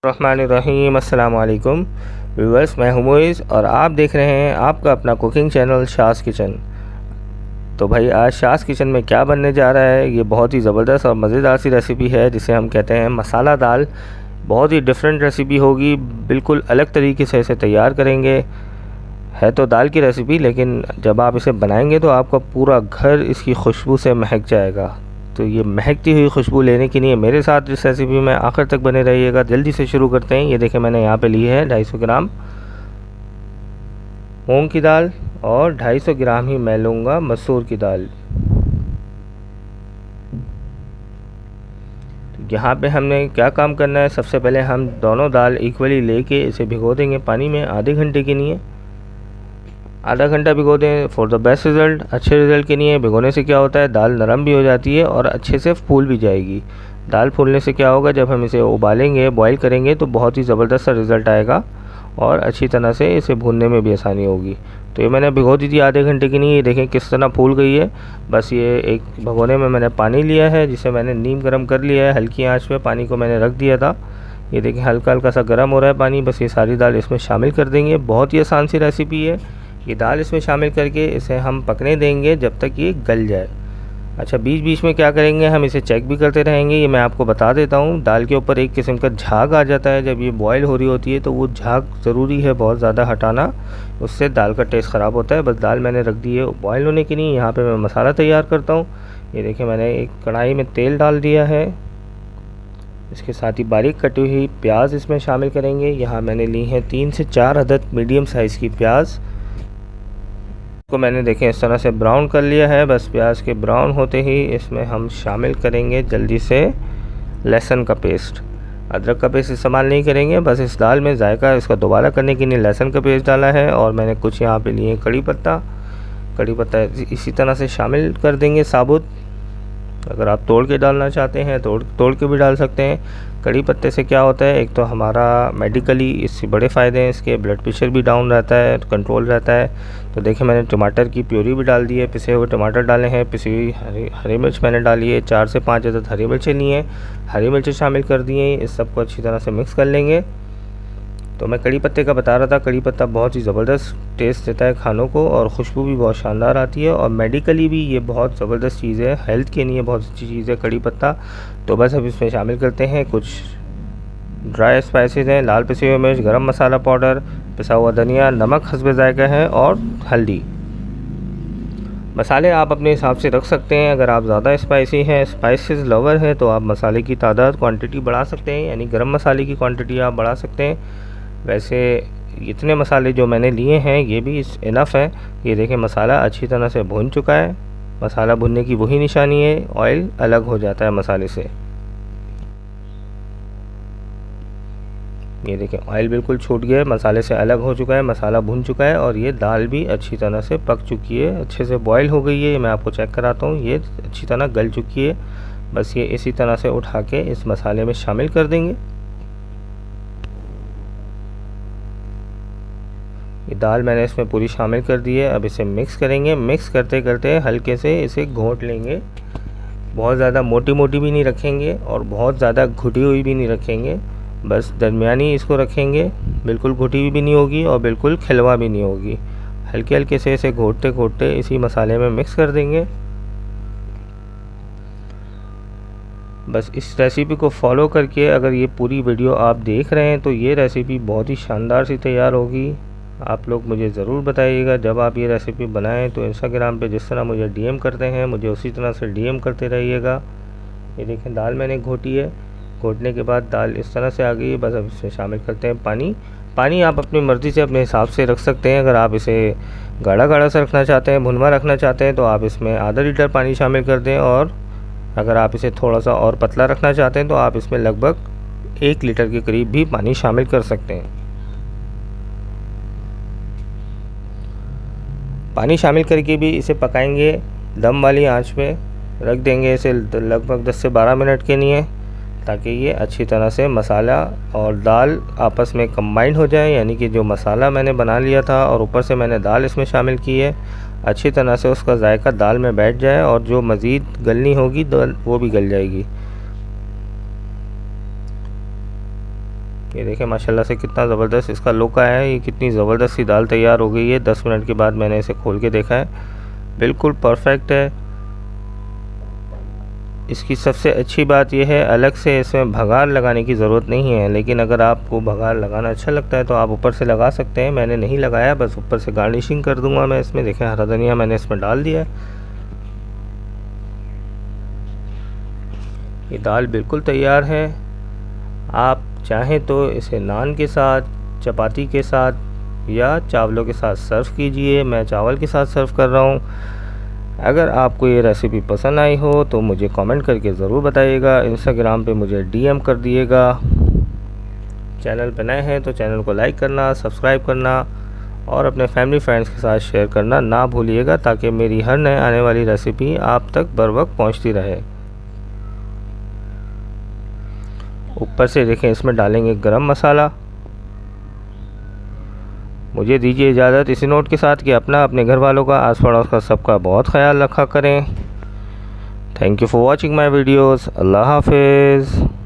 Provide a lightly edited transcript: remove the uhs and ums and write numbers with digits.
रहमानिर्रहीम। अस्सलाम वालेकुम व्यूअर्स, मैं हूं मोइज़ और आप देख रहे हैं आपका अपना कुकिंग चैनल शाज़ किचन। तो भाई आज शाज़ किचन में क्या बनने जा रहा है, ये बहुत ही ज़बरदस्त और मज़ेदार सी रेसिपी है जिसे हम कहते हैं मसाला दाल। बहुत ही डिफरेंट रेसिपी होगी, बिल्कुल अलग तरीके से इसे तैयार करेंगे। है तो दाल की रेसिपी, लेकिन जब आप इसे बनाएंगे तो आपका पूरा घर इसकी खुशबू से महक जाएगा। तो ये महकती हुई खुशबू लेने के लिए मेरे साथ इस रेसिपी में आखिर तक बने रहिएगा। जल्दी से शुरू करते हैं। ये देखें, मैंने यहाँ पे ली है 250 ग्राम मूंग की दाल और 250 ग्राम ही मैं लूँगा मसूर की दाल। तो यहाँ पे हमने क्या काम करना है, सबसे पहले हम दोनों दाल इक्वली लेके इसे भिगो देंगे पानी में आधे घंटे के लिए। आधा घंटा भिगो दें फॉर द बेस्ट रिज़ल्ट। अच्छे रिज़ल्ट के लिए भिगोने से क्या होता है, दाल नरम भी हो जाती है और अच्छे से फूल भी जाएगी। दाल फूलने से क्या होगा, जब हम इसे उबालेंगे, बॉईल करेंगे तो बहुत ही ज़बरदस्त सा रिज़ल्ट आएगा और अच्छी तरह से इसे भूनने में भी आसानी होगी। तो ये मैंने भिगो दी थी आधे घंटे के लिए। ये देखें किस तरह फूल गई है। बस ये एक भगोने में मैंने पानी लिया है जिसे मैंने नीम गर्म कर लिया है। हल्की आँच पे पानी को मैंने रख दिया था। ये देखें हल्का हल्का सा गर्म हो रहा है पानी। बस ये सारी दाल इसमें शामिल कर देंगे। बहुत ही आसान सी रेसिपी है। ये दाल इसमें शामिल करके इसे हम पकने देंगे जब तक ये गल जाए। अच्छा, बीच बीच में क्या करेंगे, हम इसे चेक भी करते रहेंगे। ये मैं आपको बता देता हूँ, दाल के ऊपर एक किस्म का झाग आ जाता है जब ये बॉयल हो रही होती है, तो वो झाग ज़रूरी है बहुत ज़्यादा हटाना, उससे दाल का टेस्ट ख़राब होता है। बस दाल मैंने रख दी है बॉयल होने के लिए। यहाँ पर मैं मसाला तैयार करता हूँ। ये देखिए मैंने एक कढ़ाई में तेल डाल दिया है। इसके साथ ही बारीक कटी हुई प्याज इसमें शामिल करेंगे। यहाँ मैंने ली हैं 3 से 4 अदद मीडियम साइज़ की प्याज को मैंने देखें इस तरह से ब्राउन कर लिया है। बस प्याज के ब्राउन होते ही इसमें हम शामिल करेंगे जल्दी से लहसुन का पेस्ट। अदरक का पेस्ट इस्तेमाल नहीं करेंगे। बस इस दाल में जायका इसका दोबारा करने के लिए लहसुन का पेस्ट डाला है। और मैंने कुछ यहाँ पे लिए कड़ी पत्ता इसी तरह से शामिल कर देंगे साबुत। अगर आप तोड़ के डालना चाहते हैं तोड़ के भी डाल सकते हैं। कड़ी पत्ते से क्या होता है, एक तो हमारा मेडिकली इससे बड़े फ़ायदे हैं, इसके ब्लड प्रेशर भी डाउन रहता है, कंट्रोल रहता है। तो देखिए मैंने टमाटर की प्यूरी भी डाल दी है, पिसे हुए टमाटर डाले हैं, पिसी हुई हरी मिर्च मैंने डाली है। 4 से 5 अदद हरी मिर्चें ली हैं, हरी मिर्चें शामिल कर दी हैं। इस सबको अच्छी तरह से मिक्स कर लेंगे। तो मैं कड़ी पत्ते का बता रहा था, कड़ी पत्ता बहुत ही ज़बरदस्त टेस्ट देता है खानों को और ख़ुशबू भी बहुत शानदार आती है और मेडिकली भी ये बहुत ज़बरदस्त चीज़ है, हेल्थ के लिए बहुत अच्छी चीज़ है कड़ी पत्ता। तो बस अब इसमें शामिल करते हैं कुछ ड्राई स्पाइसेस हैं, लाल पिसी हुई मिर्च, गरम मसाला पाउडर, पिसा हुआ धनिया, नमक हस्बे जायका है और हल्दी। मसाले आप अपने हिसाब से रख सकते हैं। अगर आप ज़्यादा स्पाइसी हैं, स्पाइसेस लवर हैं, तो आप मसाले की तादाद क्वांटिटी बढ़ा सकते हैं, यानी गरम मसाले की क्वांटिटी आप बढ़ा सकते हैं। वैसे इतने मसाले जो मैंने लिए हैं ये भी इनफ है। ये देखें मसाला अच्छी तरह से भून चुका है। मसाला भुनने की वही निशानी है, ऑयल अलग हो जाता है मसाले से। ये देखें ऑयल बिल्कुल छूट गया है, मसाले से अलग हो चुका है, मसाला भुन चुका है और ये दाल भी अच्छी तरह से पक चुकी है, अच्छे से बॉयल हो गई है। मैं आपको चेक कराता हूँ, ये अच्छी तरह गल चुकी है। बस ये इसी तरह से उठा के इस मसाले में शामिल कर देंगे। ये दाल मैंने इसमें पूरी शामिल कर दी है। अब इसे मिक्स करेंगे। मिक्स करते करते हल्के से इसे घोंट लेंगे। बहुत ज़्यादा मोटी मोटी भी नहीं रखेंगे और बहुत ज़्यादा घुटी हुई भी नहीं रखेंगे, बस दरमियानी इसको रखेंगे। बिल्कुल घुटी हुई भी नहीं होगी और बिल्कुल खिलवा भी नहीं होगी। हल्के हल्के से इसे घोटते घोटते इसी मसाले में मिक्स कर देंगे। बस इस रेसिपी को फॉलो करके अगर ये पूरी वीडियो आप देख रहे हैं तो ये रेसिपी बहुत ही शानदार सी तैयार होगी। आप लोग मुझे ज़रूर बताइएगा जब आप ये रेसिपी बनाएं तो इंस्टाग्राम पे जिस तरह मुझे डीएम करते हैं, मुझे उसी तरह से डीएम करते रहिएगा। ये देखें दाल मैंने घोटी है। घोटने के बाद दाल इस तरह से आ गई है। बस अब इसमें शामिल करते हैं पानी आप अपनी मर्ज़ी से अपने हिसाब से रख सकते हैं। अगर आप इसे गाढ़ा गाढ़ा सा रखना चाहते हैं, भुनवा रखना चाहते हैं, तो आप इसमें आधा लीटर पानी शामिल कर दें। और अगर आप इसे थोड़ा सा और पतला रखना चाहते हैं तो आप इसमें लगभग 1 लीटर के करीब भी पानी शामिल कर सकते हैं। पानी शामिल करके भी इसे पकाएंगे, दम वाली आंच पे रख देंगे इसे लगभग 10 से 12 मिनट के लिए, ताकि ये अच्छी तरह से मसाला और दाल आपस में कंबाइन हो जाए। यानी कि जो मसाला मैंने बना लिया था और ऊपर से मैंने दाल इसमें शामिल की है, अच्छी तरह से उसका जायका दाल में बैठ जाए और जो मज़ीद गलनी होगी दाल वो भी गल जाएगी। ये देखें माशाल्लाह से कितना ज़बरदस्त इसका लुक आया है। ये कितनी ज़बरदस्त सी दाल तैयार हो गई है। 10 मिनट के बाद मैंने इसे खोल के देखा है, बिल्कुल परफेक्ट है। इसकी सबसे अच्छी बात यह है, अलग से इसमें भगार लगाने की ज़रूरत नहीं है, लेकिन अगर आपको भगार लगाना अच्छा लगता है तो आप ऊपर से लगा सकते हैं। मैंने नहीं लगाया, बस ऊपर से गार्निशिंग कर दूंगा मैं इसमें। देखें हरा धनिया मैंने इसमें डाल दिया है। ये दाल बिल्कुल तैयार है। आप चाहें तो इसे नान के साथ, चपाती के साथ या चावलों के साथ सर्व कीजिए। मैं चावल के साथ सर्व कर रहा हूँ। अगर आपको ये रेसिपी पसंद आई हो तो मुझे कमेंट करके ज़रूर बताइएगा। इंस्टाग्राम पे मुझे डीएम कर दिएगा। चैनल पे नए हैं तो चैनल को लाइक करना, सब्सक्राइब करना और अपने फैमिली फ्रेंड्स के साथ शेयर करना ना भूलिएगा, ताकि मेरी हर नए आने वाली रेसिपी आप तक बर वक्त पहुँचती रहे। ऊपर से देखें इसमें डालेंगे गरम मसाला। मुझे दीजिए इजाज़त इसी नोट के साथ कि अपना, अपने घर वालों का, आस पड़ोस का सबका बहुत ख्याल रखा करें। Thank you for watching my videos. अल्लाह हाफिज़।